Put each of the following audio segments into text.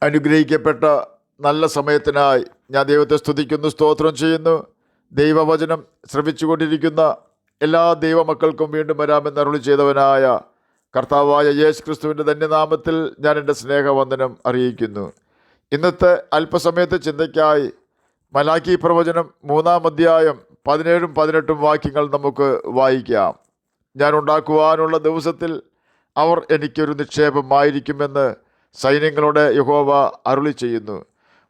അനുഗ്രഹിക്കപ്പെട്ട നല്ല സമയത്തിനായി ഞാൻ ദൈവത്തെ സ്തുതിക്കുന്നു, സ്തോത്രം ചെയ്യുന്നു. ദൈവവചനം ശ്രവിച്ചുകൊണ്ടിരിക്കുന്ന എല്ലാ ദൈവമക്കൾക്കും വീണ്ടും വരാമെന്ന് അരുളി ചെയ്തവനായ കർത്താവായ യേശു ക്രിസ്തുവിൻ്റെ ധന്യനാമത്തിൽ ഞാൻ എൻ്റെ സ്നേഹവന്ദനം അറിയിക്കുന്നു. ഇന്നത്തെ അല്പസമയത്തെ ചിന്തയ്ക്കായി മലാക്കി പ്രവചനം 3-ാം അധ്യായം 17-18 വാക്യങ്ങൾ നമുക്ക് വായിക്കാം. ഞാൻ ഉണ്ടാക്കുവാനുള്ള ദിവസത്തിൽ അവർ എനിക്കൊരു നിക്ഷേപമായിരിക്കുമെന്ന് സൈന്യങ്ങളുടെ യഹോവ അരുളി ചെയ്യുന്നു.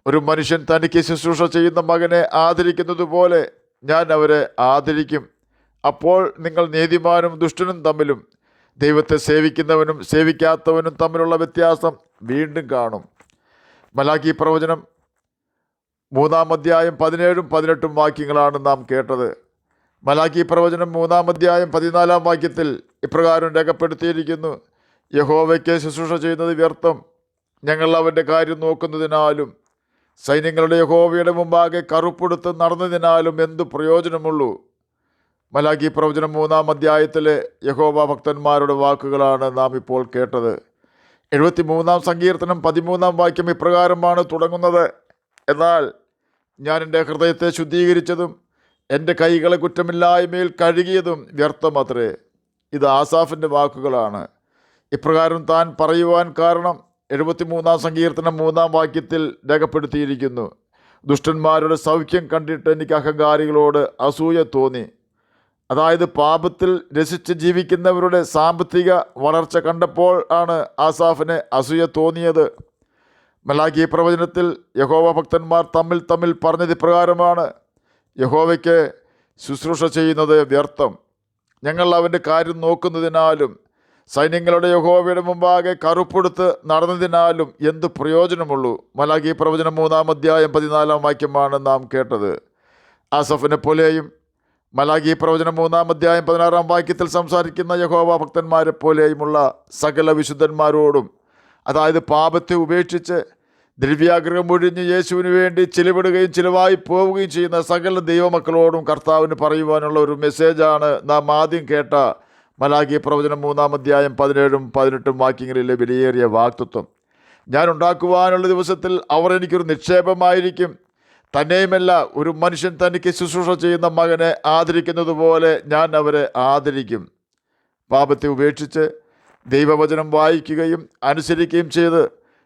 ഒരു മനുഷ്യൻ തനിക്ക് ശുശ്രൂഷ ചെയ്യുന്ന മകനെ ആദരിക്കുന്നത് പോലെ ഞാൻ അവരെ ആദരിക്കും. അപ്പോൾ നിങ്ങൾ നീതിമാനും ദുഷ്ടനും തമ്മിലും ദൈവത്തെ സേവിക്കുന്നവനും സേവിക്കാത്തവനും തമ്മിലുള്ള വ്യത്യാസം വീണ്ടും കാണും. മലാക്കി പ്രവചനം 3-ാം അധ്യായം 17-18 വാക്യങ്ങളാണ് നാം കേട്ടത്. മലാക്കി പ്രവചനം 3-ാം അധ്യായം 14-ാം വാക്യത്തിൽ ഇപ്രകാരം രേഖപ്പെടുത്തിയിരിക്കുന്നു: യഹോവയ്ക്ക് ശുശ്രൂഷ ചെയ്യുന്നത് വ്യർത്ഥം, ഞങ്ങൾ അവൻ്റെ കാര്യം നോക്കുന്നതിനാലും സൈന്യങ്ങളുടെ യഹോവയുടെ മുമ്പാകെ കറുപ്പെടുത്ത് നടന്നതിനാലും എന്തു പ്രയോജനമുള്ളൂ. മലാക്കി പ്രവചനം 3-ാം അധ്യായത്തിലെ യഹോവ ഭക്തന്മാരുടെ വാക്കുകളാണ് നാം ഇപ്പോൾ കേട്ടത്. 73-ാം സങ്കീർത്തനം 13-ാം വാക്യം ഇപ്രകാരമാണ് തുടങ്ങുന്നത്: എന്നാൽ ഞാൻ എൻ്റെ ഹൃദയത്തെ ശുദ്ധീകരിച്ചതും എൻ്റെ കൈകളെ കുറ്റമില്ലായ്മയിൽ കഴുകിയതും വ്യർത്ഥമത്രേ. ഇത് ആസാഫിൻ്റെ വാക്കുകളാണ്. ഇപ്രകാരം താൻ പറയുവാൻ കാരണം 73-ാം സങ്കീർത്തനം 3-ാം വാക്യത്തിൽ രേഖപ്പെടുത്തിയിരിക്കുന്നു: ദുഷ്ടന്മാരുടെ സൗഖ്യം കണ്ടിട്ട് എനിക്ക് അഹങ്കാരികളോട് അസൂയ തോന്നി. അതായത് പാപത്തിൽ രസിച്ച് ജീവിക്കുന്നവരുടെ സാമ്പത്തിക വളർച്ച കണ്ടപ്പോൾ ആണ് ആസാഫിന് അസൂയ തോന്നിയത്. മലാക്കി പ്രവചനത്തിൽ യഹോവ ഭക്തന്മാർ തമ്മിൽ പറഞ്ഞത് ഇപ്രകാരമാണ്: യഹോവയ്ക്ക് ശുശ്രൂഷ ചെയ്യുന്നത് വ്യർത്ഥം, ഞങ്ങൾ അവൻ്റെ കാര്യം നോക്കുന്നതിനാലും സൈന്യങ്ങളുടെ യഹോവയുടെ മുമ്പാകെ കറുപ്പെടുത്ത് നടന്നതിനാലും എന്ത് പ്രയോജനമുള്ളൂ. മലാക്കി പ്രവചനം 3-ാം അധ്യായം 14-ാം വാക്യമാണ് നാം കേട്ടത്. ആസഫിനെ പോലെയും മലാക്കി പ്രവചനം 3-ാം അധ്യായം 16-ാം വാക്യത്തിൽ സംസാരിക്കുന്ന യഹോവ ഭക്തന്മാരെ പോലെയുമുള്ള സകല വിശുദ്ധന്മാരോടും, അതായത് പാപത്തെ ഉപേക്ഷിച്ച് ദ്രവ്യാഗ്രഹം ഒഴിഞ്ഞ് യേശുവിന് വേണ്ടി ചിലവിടുകയും ചിലവായി പോവുകയും ചെയ്യുന്ന സകല ദൈവമക്കളോടും കർത്താവിന് പറയുവാനുള്ള ഒരു മെസ്സേജാണ് നാം ആദ്യം കേട്ട മലാക്കി പ്രവചനം 3-ാം അധ്യായം 17-18 വാക്യങ്ങളിലെ വിലയേറിയ വാക്തത്വം. ഞാൻ ഉണ്ടാക്കുവാനുള്ള ദിവസത്തിൽ അവർ എനിക്കൊരു നിക്ഷേപമായിരിക്കും. തന്നെയുമല്ല, ഒരു മനുഷ്യൻ തനിക്ക് ശുശ്രൂഷ ചെയ്യുന്ന മകനെ ആദരിക്കുന്നത് പോലെ ഞാൻ അവരെ ആദരിക്കും. പാപത്തെ ഉപേക്ഷിച്ച് ദൈവവചനം വായിക്കുകയും അനുസരിക്കുകയും ചെയ്ത്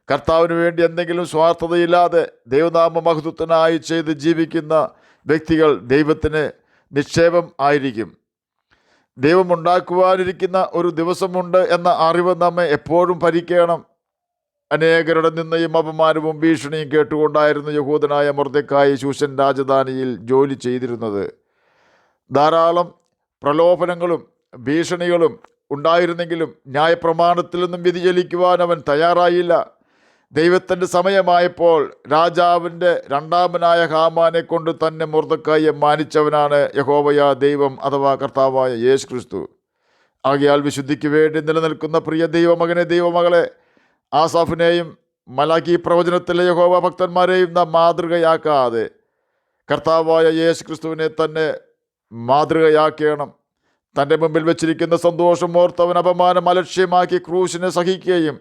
കർത്താവിന് വേണ്ടി എന്തെങ്കിലും സ്വാർത്ഥതയില്ലാതെ ദൈവനാമ മഹത്വത്തിനായി ചെയ്ത് ജീവിക്കുന്ന വ്യക്തികൾ ദൈവത്തിന് നിക്ഷേപം ആയിരിക്കും. ദൈവം ഉണ്ടാക്കുവാനിരിക്കുന്ന ഒരു ദിവസമുണ്ട് എന്ന അറിവ് നമ്മെ എപ്പോഴും ഭരിക്കണം. അനേകരുടെ നിന്നയും അപമാനവും ഭീഷണിയും കേട്ടുകൊണ്ടായിരുന്നു യഹൂദനായ മൊർദെഖായി ശൂശൻ രാജധാനിയിൽ ജോലി ചെയ്തിരുന്നത്. ധാരാളം പ്രലോഭനങ്ങളും ഭീഷണികളും ഉണ്ടായിരുന്നെങ്കിലും ന്യായപ്രമാണത്തിൽ നിന്നും വ്യതിചലിക്കുവാൻ അവൻ തയ്യാറായില്ല. ദൈവത്തിൻ്റെ സമയമായപ്പോൾ രാജാവിൻ്റെ രണ്ടാമനായ ഹാമാനെ കൊണ്ട് തന്നെ മൊർദെഖായിയെ മാനിച്ചവനാണ് യഹോവയാ ദൈവം അഥവാ കർത്താവായ യേശു ക്രിസ്തു. ആകയാൽ വിശുദ്ധിക്ക് വേണ്ടി നിലനിൽക്കുന്ന പ്രിയ ദൈവമകനെ, ദൈവമകളെ, ആസാഫിനെയും മലാക്കി പ്രവചനത്തിലെ യഹോവ ഭക്തന്മാരെയും നാം മാതൃകയാക്കാതെ കർത്താവായ യേശു ക്രിസ്തുവിനെ തന്നെ മാതൃകയാക്കണം. തൻ്റെ മുമ്പിൽ വെച്ചിരിക്കുന്ന സന്തോഷം ഓർത്തവൻ അപമാനം അലക്ഷ്യമാക്കി ക്രൂശിനെ സഹിക്കുകയും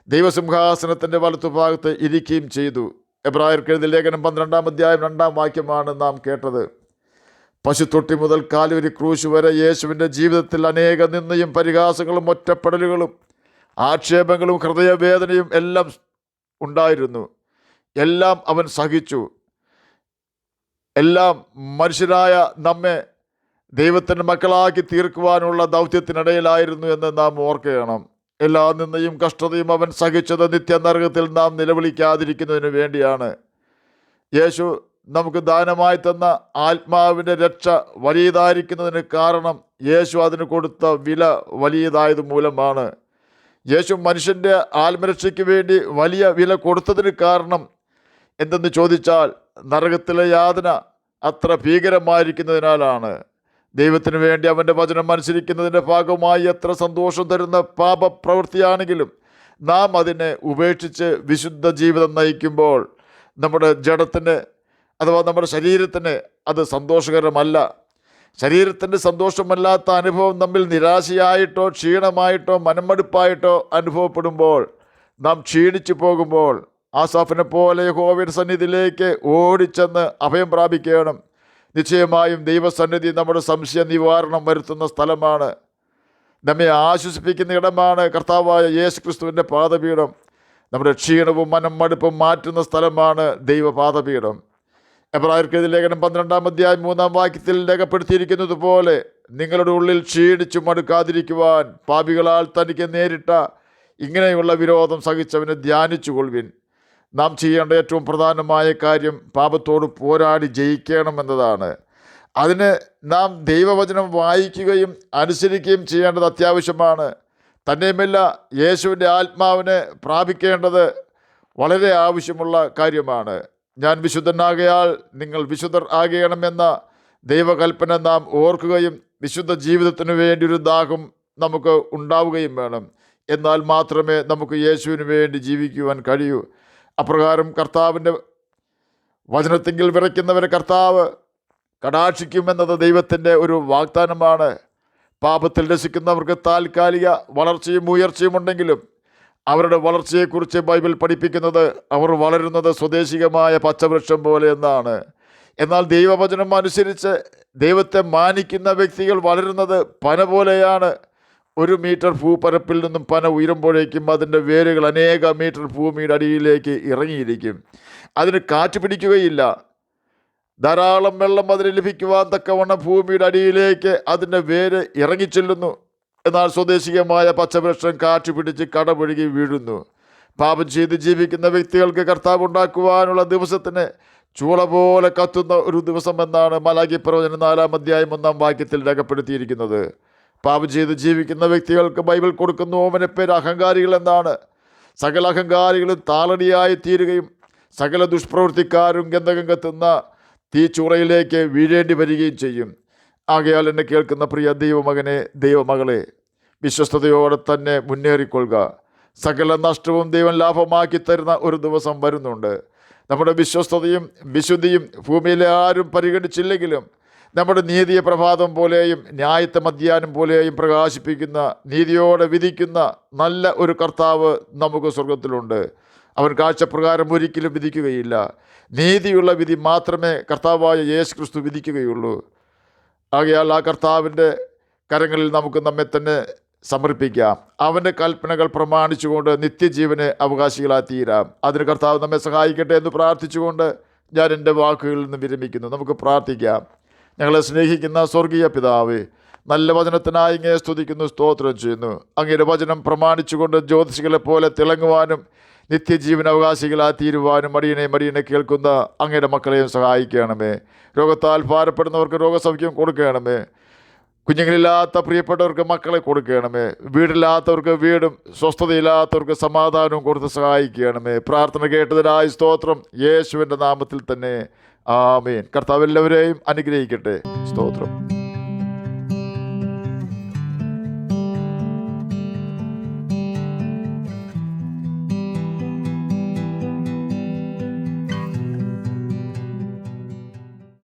ദൈവസിംഹാസനത്തിൻ്റെ വലത്തുഭാഗത്ത് ഇരിക്കുകയും ചെയ്തു. എബ്രായർക്ക് എഴുതിയ ലേഖനം 12-ാം അധ്യായം 2-ാം വാക്യമാണ് നാം കേട്ടത്. പശുത്തൊട്ടി മുതൽ കാൽവരി ക്രൂശ് വരെ യേശുവിൻ്റെ ജീവിതത്തിൽ അനേക നിന്ദയും പരിഹാസങ്ങളും ഒറ്റപ്പെടലുകളും ആക്ഷേപങ്ങളും ഹൃദയവേദനയും എല്ലാം ഉണ്ടായിരുന്നു. എല്ലാം അവൻ സഹിച്ചു. എല്ലാം മനുഷ്യരായ നമ്മെ ദൈവത്തിൻ്റെ മക്കളാക്കി തീർക്കുവാനുള്ള ദൗത്യത്തിനിടയിലായിരുന്നു എന്ന് നാം ഓർക്കണം. എല്ലാ നിന്നയും കഷ്ടതയും അവൻ സഹിച്ചത് നിത്യനരകത്തിൽ നാം നിലവിളിക്കാതിരിക്കുന്നതിന് വേണ്ടിയാണ്. യേശു നമുക്ക് ദാനമായി തന്ന ആത്മാവിൻ്റെ രക്ഷ വലിയതായിരിക്കുന്നതിന് കാരണം യേശു അതിന് കൊടുത്ത വില വലിയതായത് മൂലമാണ്. യേശു മനുഷ്യൻ്റെ ആത്മരക്ഷയ്ക്ക് വേണ്ടി വലിയ വില കൊടുത്തതിന് കാരണം എന്തെന്ന് ചോദിച്ചാൽ നരകത്തിലെ യാതന അത്ര ഭീകരമായിരിക്കുന്നതിനാലാണ്. ദൈവത്തിന് വേണ്ടി അവൻ്റെ വചനം അനുസരിക്കുന്നതിൻ്റെ ഭാഗമായി എത്ര സന്തോഷം തരുന്ന പാപപ്രവൃത്തിയാണെങ്കിലും നാം അതിനെ ഉപേക്ഷിച്ച് വിശുദ്ധ ജീവിതം നയിക്കുമ്പോൾ നമ്മുടെ ജഡത്തിന് അഥവാ നമ്മുടെ ശരീരത്തിന് അത് സന്തോഷകരമല്ല. ശരീരത്തിൻ്റെ സന്തോഷമല്ലാത്ത അനുഭവം നമ്മിൽ നിരാശയായിട്ടോ ക്ഷീണമായിട്ടോ മനമടുപ്പായിട്ടോ അനുഭവപ്പെടുമ്പോൾ നാം ക്ഷീണിച്ചു പോകുമ്പോൾ ആസാഫിനെ പോലെ യഹോവയുടെ സന്നിധിയിലേക്ക് ഓടിച്ചെന്ന് അഭയം പ്രാപിക്കണം. നിശ്ചയമായും ദൈവസന്നിധി നമ്മുടെ സംശയ നിവാരണം വരുത്തുന്ന സ്ഥലമാണ്. നമ്മെ ആശ്വസിപ്പിക്കുന്ന ഇടമാണ് കർത്താവായ യേശു ക്രിസ്തുവിൻ്റെ പാദപീഠം. നമ്മുടെ ക്ഷീണവും മനംമടുപ്പും മാറ്റുന്ന സ്ഥലമാണ് ദൈവപാദപീഠം. എബ്രായർക്കെഴുതിയ ലേഖനം 12-ാം അധ്യായം 3-ാം വാക്യത്തിൽ രേഖപ്പെടുത്തിയിരിക്കുന്നത് പോലെ നിങ്ങളുടെ ഉള്ളിൽ ക്ഷീണിച്ചു മടുക്കാതിരിക്കുവാൻ പാപികളാൽ തനിക്ക് നേരിട്ട ഇങ്ങനെയുള്ള വിരോധം സഹിച്ചവനെ ധ്യാനിച്ചു കൊള്ളുവിൻ. നാം ചെയ്യേണ്ട ഏറ്റവും പ്രധാനമായ കാര്യം പാപത്തോട് പോരാടി ജയിക്കണമെന്നതാണ്. അതിന് നാം ദൈവവചനം വായിക്കുകയും അനുസരിക്കുകയും ചെയ്യേണ്ടത് അത്യാവശ്യമാണ്. തന്നെയുമല്ല, യേശുവിൻ്റെ ആത്മാവിനെ പ്രാപിക്കേണ്ടത് വളരെ ആവശ്യമുള്ള കാര്യമാണ്. ഞാൻ വിശുദ്ധനാകയാൽ നിങ്ങൾ വിശുദ്ധർ ആകണമെന്ന ദൈവകൽപ്പന നാം ഓർക്കുകയും വിശുദ്ധ ജീവിതത്തിനു വേണ്ടി ഒരു ദാഹം നമുക്ക് ഉണ്ടാവുകയും വേണം. എന്നാൽ മാത്രമേ നമുക്ക് യേശുവിന് വേണ്ടി ജീവിക്കുവാൻ കഴിയൂ. അപ്രകാരം കർത്താവിൻ്റെ വചനത്തിങ്കിൽ വിറയ്ക്കുന്നവരെ കർത്താവ് കടാക്ഷിക്കുമെന്നത് ദൈവത്തിൻ്റെ ഒരു വാഗ്ദാനമാണ്. പാപത്തിൽ രസിക്കുന്നവർക്ക് താൽക്കാലിക വളർച്ചയും ഉയർച്ചയും ഉണ്ടെങ്കിലും അവരുടെ വളർച്ചയെക്കുറിച്ച് ബൈബിൾ പഠിപ്പിക്കുന്നത് അവർ വളരുന്നത് സ്വദേശികമായ പച്ചവൃക്ഷം പോലെ എന്നാണ്. എന്നാൽ ദൈവവചനം അനുസരിച്ച് ദൈവത്തെ മാനിക്കുന്ന വ്യക്തികൾ വളരുന്നത് പന പോലെയാണ്. 1 മീറ്റർ ഭൂപരപ്പിൽ നിന്നും പന ഉയരുമ്പോഴേക്കും അതിൻ്റെ വേരുകൾ അനേക മീറ്റർ ഭൂമിയുടെ അടിയിലേക്ക് ഇറങ്ങിയിരിക്കും. അതിന് കാറ്റ് പിടിക്കുകയില്ല. ധാരാളം വെള്ളം അതിന് ലഭിക്കുവാൻ തക്കവണ്ണം ഭൂമിയുടെ അടിയിലേക്ക് അതിൻ്റെ വേര് ഇറങ്ങിച്ചെല്ലുന്നു. എന്നാൽ സ്വദേശികമായ പച്ചവൃക്ഷം കാറ്റ് പിടിച്ച് കടപുഴകി വീഴുന്നു. പാപം ചെയ്ത് ജീവിക്കുന്ന വ്യക്തികൾക്ക് കർത്താവ് ഉണ്ടാക്കുവാനുള്ള ദിവസത്തിന് ചൂള പോലെ കത്തുന്ന ഒരു ദിവസം എന്നാണ് മലാഖി പ്രവചനം 4-ാം അധ്യായം 1-ാം വാക്യത്തിൽ രേഖപ്പെടുത്തിയിരിക്കുന്നത്. പാപം ചെയ്ത് ജീവിക്കുന്ന വ്യക്തികൾക്ക് ബൈബിൾ കൊടുക്കുന്ന ഓമന പേര് അഹങ്കാരികൾ എന്നാണ്. സകല അഹങ്കാരികളും താളടിയായി തീരുകയും സകല ദുഷ്പ്രവൃത്തിക്കാരും ഗന്ധകം കത്തുന്ന തീച്ചൂളയിലേക്ക് വീഴേണ്ടി വരികയും ചെയ്യും. ആകയാൽ എന്നെ കേൾക്കുന്ന പ്രിയ ദൈവമകനെ, ദൈവമകളെ, വിശ്വസ്തയോടെ തന്നെ മുന്നേറിക്കൊള്ളുക. സകല നഷ്ടവും ദൈവം ലാഭമാക്കി തരുന്ന ഒരു ദിവസം വരുന്നുണ്ട്. നമ്മുടെ വിശ്വസ്തതയും വിശുദ്ധിയും ഭൂമിയിലെ ആരും പരിഗണിച്ചില്ലെങ്കിലും നമ്മുടെ നീതിയെ പ്രഭാതം പോലെയും ന്യായത്തെ മധ്യാഹ്നം പോലെയും പ്രകാശിപ്പിക്കുന്ന, നീതിയോടെ വിധിക്കുന്ന നല്ല ഒരു കർത്താവ് നമുക്ക് സ്വർഗത്തിലുണ്ട്. അവൻ കാഴ്ചപ്രകാരം ഒരിക്കലും വിധിക്കുകയില്ല. നീതിയുള്ള വിധി മാത്രമേ കർത്താവായ യേശു ക്രിസ്തു വിധിക്കുകയുള്ളൂ. ആകയാൽ ആ കർത്താവിൻ്റെ കരങ്ങളിൽ നമുക്ക് നമ്മെ തന്നെ സമർപ്പിക്കാം. അവൻ്റെ കൽപ്പനകൾ പ്രമാണിച്ചുകൊണ്ട് നിത്യജീവന് അവകാശികളായി തീരാം. അതിന് കർത്താവ് നമ്മെ സഹായിക്കട്ടെ എന്ന് പ്രാർത്ഥിച്ചുകൊണ്ട് ഞാൻ എൻ്റെ വാക്കുകളിൽ നിന്ന് വിരമിക്കുന്നു. നമുക്ക് പ്രാർത്ഥിക്കാം. ഞങ്ങളെ സ്നേഹിക്കുന്ന സ്വർഗീയ പിതാവേ, നല്ല വചനത്തിനായി ഇങ്ങനെ സ്തുതിക്കുന്നു, സ്തോത്രം ചെയ്യുന്നു. അങ്ങയുടെ വചനം പ്രമാണിച്ചുകൊണ്ട് ജ്യോതിഷികളെ പോലെ തിളങ്ങുവാനും നിത്യജീവൻ അവകാശികളായി തീരുവാനും മടിയനെ കേൾക്കുന്ന അങ്ങയുടെ മക്കളെയും സഹായിക്കണമേ. രോഗത്താൽ ഭാരപ്പെടുന്നവർക്ക് രോഗസൗഖ്യം കൊടുക്കണമേ. കുഞ്ഞുങ്ങളില്ലാത്ത പ്രിയപ്പെട്ടവർക്ക് മക്കളെ കൊടുക്കണമേ. വീടില്ലാത്തവർക്ക് വീടും സ്വസ്ഥതയില്ലാത്തവർക്ക് സമാധാനവും കൊടുത്ത് സഹായിക്കണമേ. പ്രാർത്ഥന കേട്ടതിനായി സ്തോത്രം, യേശുവിൻ്റെ നാമത്തിൽ തന്നെ ആമേൻ. കർത്താവ് എല്ലാവരെയും അനുഗ്രഹിക്കട്ടെ. സ്തോത്രം.